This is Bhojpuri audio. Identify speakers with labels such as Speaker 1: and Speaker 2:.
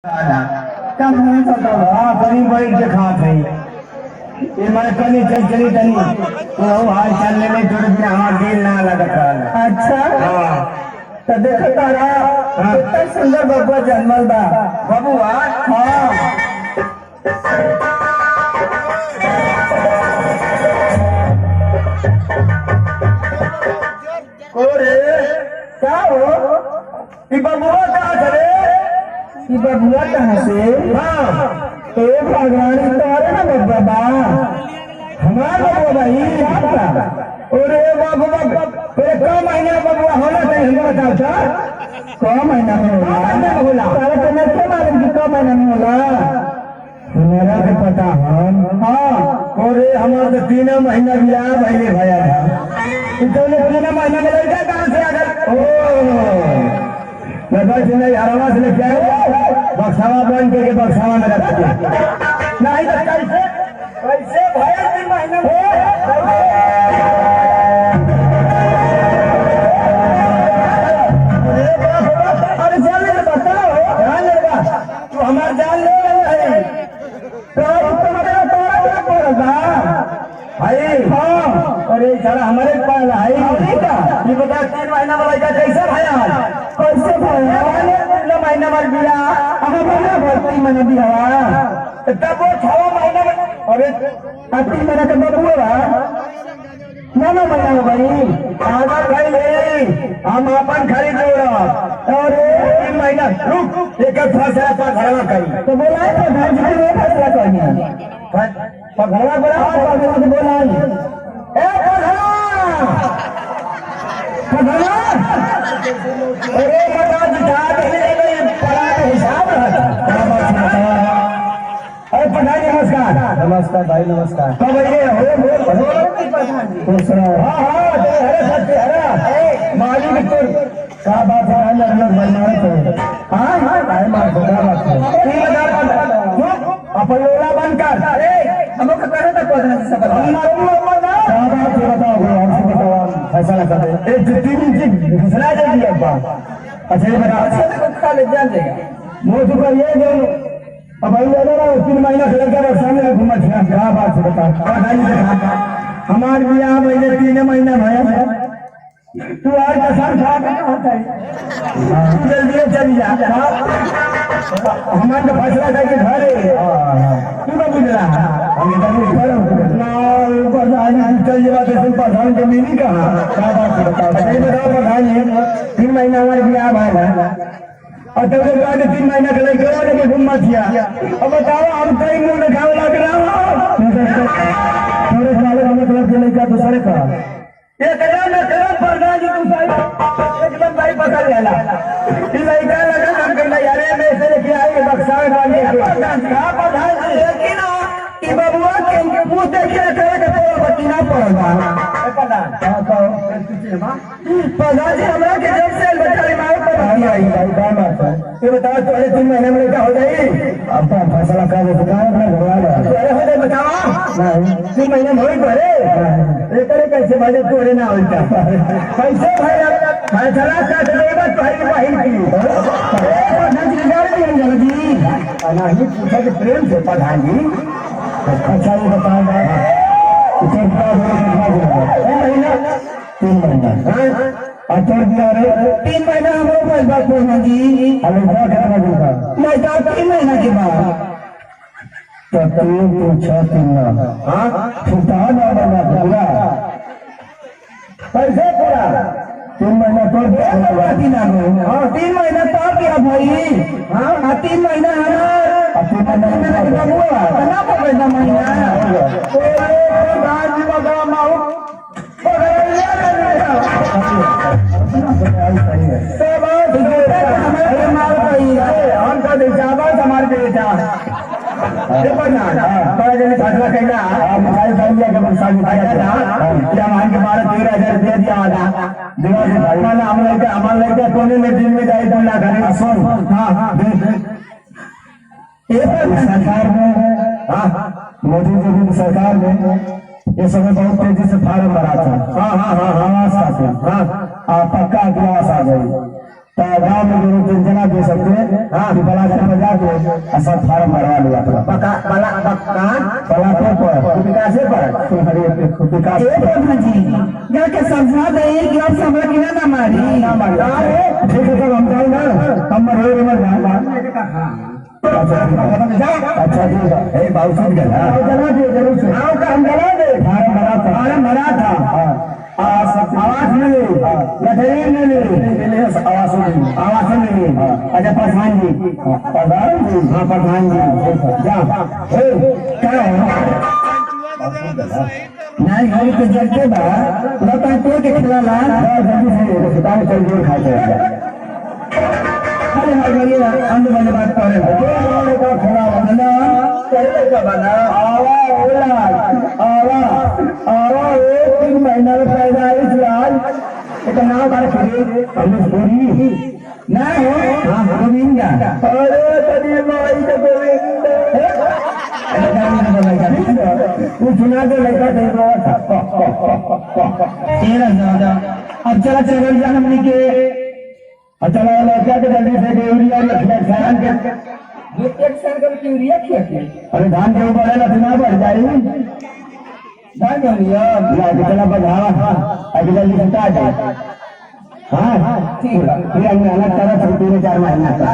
Speaker 1: कम नहीं पता हाँ कहीं बैठ के खात है ये मैं कनी चली तनी तो हाल चलने में थोड़े दिन हमारा दिल ना लगा। अच्छा हाँ तो देखो तारा कितना सुंदर बबुआ जन्मल बा बबुआ हाँ कोरे क्या हो ये बबुआ कहाँ करे ये बबुआ कहाँ से हाँ तो भगवान तुम्हारे ना बबुआ हमारा बबुआ भाई अरे बबुआ कौ महीना बबुआ होना चाहिए हमको बताओ था कौ महीना में होला तारा तो मैं क्या मालूम कि कौ महीना में होला मेरा भी पता है हाँ अरे हमारा तो 3 महीना बियाह पहले भया था तो 3 महीना में लड़का कहाँ से अगर ओ लगा से नहीं हरवा से लेके आए बक्सावा बन के बक्सावा में रखते नहीं तो कैसे कैसे भया 3 महीना में अरे जान ले बताओ जान लेगा तू हमारा जान ले है तो तुम्हारा तोरा क्या पड़ेगा भाई हाँ अरे सारा हमारे पास है क्या ये बता 3 महीना में लड़का कैसे भया कैसे भया 3 महीना में बिया अब महीना भर 3 महीना बिया तब वो 6 महीना में अरे 3 महीना के बाद हुआ 9 महीना हो भाई आगर भाई हम अपन खरीद लो और 3 महीना रुक एक फैसला पर घरवा करी तो बोला है तो घर जी फैसला करनी घरवा बोला और बोला ए पढ़ा अरे बता जिठा पढ़ा हिसाब अरे प्रधान नमस्कार नमस्कार भाई नमस्कार तो भैया मालिक क्या बात है अपलोला बनकर हम लोग करे तो फैसला कर घुसना चाहिए अच्छा ये बता जान देगा मोदी पर ये जो अब भाई 3 महीना से लड़का बक्सा में घूमा था क्या बात है बता हमारे बियाह महीने 3 महीना भया तू आज कसम खा जल्दी चली जा हमारे फैसला करके घरे तू ना बुझ रहा चल जब प्रधान के मिली कहा क्या बात बताओ प्रधान 3 महीना हमारे बियाह भाई और तब के बाद 3 महीना के लड़के घूमा किया अब बताओ हम कहीं मुंह दिखावे लग रहा थोड़े साल मतलब के लड़का दूसरे का ये कदम प्रधान जी तू एकदम भाई पकड़ लेला ये लड़का लगा हम कहना यार मैं से लेके आए बक्सा में डाल के कहां प्रधान जी लेकिन कि बबुआ के मुंह देखे करे के तो बतिना पड़ेगा प्रधान प्रधान जी हमरा के जब से बेचारी मार पर आई ये बताओ तो 3 महीने में क्या हो गई अब तो फैसला कर दे अपना घरवाला अरे हो जाए बताओ नहीं 3 महीने में होई करे ये करे कैसे भाई तोड़े ना होता कैसे भाई फैसला कर देगा तो भाई की प्रधान जी गाड़ी नहीं जी नहीं पूछा कि प्रेम से प्रधान जी अच्छा ये बताओ कितना महीना 3 महीना अतर दिया रे 3 महीना हम लोग बात बोलना जी अरे क्या करना होगा मैं तो 3 महीना के बाद तो 3 6 3 हाँ छुटा ना बना पूरा कैसे पूरा 3 महीना तो हाँ 3 महीना तो क्या भाई हाँ 3 महीना है ना पैसा हमारे बेटा फैसला कहना के 12-13 हज़ार दे दिया हमारा लड़का कोने में दिन में जाए तो ना करे सुन हाँ ये सरकार में मोदी जी की सरकार में ये समय बहुत तेजी से फार्म भरा था हाँ पक्का गिलास आ गई तो गाँव में जो टेंशन दे सकते हाँ बला घर में जाके ऐसा फार्म भरवा लिया था बला पर विकास जी जाके समझा दे कि अब समझ किया ना मारी ठीक है सब हम जाए ना हम मरे में अच्छा ठीक है बाबू सुन गया जला दे जरूर से आओ का हम जला दे फार्म भरा था आवाज मिली लठेरी मिली आवाज मिली अच्छा प्रधान जी हाँ प्रधान जी जा क्या नहीं हम तो जगते बा लता तो के खिला ला जल्दी से दुकान चल जोर खाते हैं अरे हां गलिए अंदर वाले बात कर रहे हैं का खड़ा बना पहले का बना आवा 1 महीना में पैदा इस लाल इतना बार खरीद हमने पूरी ना हो हां गोविंद अरे तनी माई का गोविंद तू सुना दे लड़का दे दो तेरा ज्यादा अब चला चल जा हमने के चला लड़का के जल्दी से यूरिया रखिया खान के एक साल का यूरिया किया अरे धान के ऊपर है ना बिना बढ़ जाए धान के लिया चला बढ़ावा अभी जल्दी हटा दे हाँ ठीक है फिर हमने अलग तरह से 3-4 महीना का